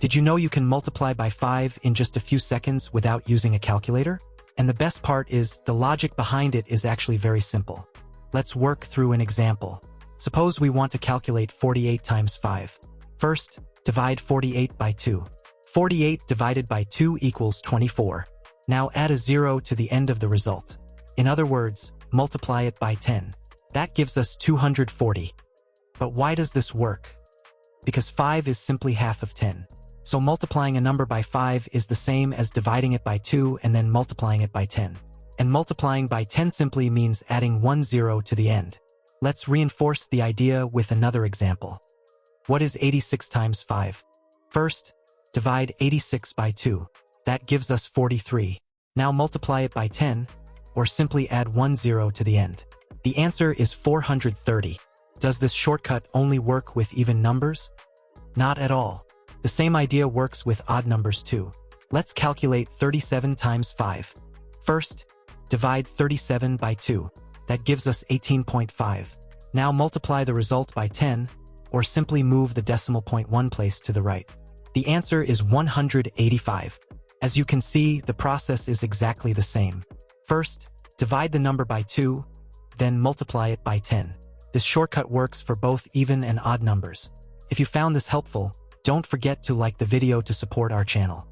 Did you know you can multiply by 5 in just a few seconds without using a calculator? And the best part is, the logic behind it is actually very simple. Let's work through an example. Suppose we want to calculate 48 times 5. First, divide 48 by 2. 48 divided by 2 equals 24. Now add a 0 to the end of the result. In other words, multiply it by 10. That gives us 240. But why does this work? Because 5 is simply half of 10. So multiplying a number by 5 is the same as dividing it by 2 and then multiplying it by 10. And multiplying by 10 simply means adding 1 0 to the end. Let's reinforce the idea with another example. What is 86 times 5? First, divide 86 by 2. That gives us 43. Now multiply it by 10, or simply add 1 0 to the end. The answer is 430. Does this shortcut only work with even numbers? Not at all. The same idea works with odd numbers too. Let's calculate 37 times 5. First, divide 37 by 2. That gives us 18.5. Now multiply the result by 10, or simply move the decimal point one place to the right. The answer is 185. As you can see, the process is exactly the same. First, divide the number by 2, then multiply it by 10. This shortcut works for both even and odd numbers. If you found this helpful, don't forget to like the video to support our channel.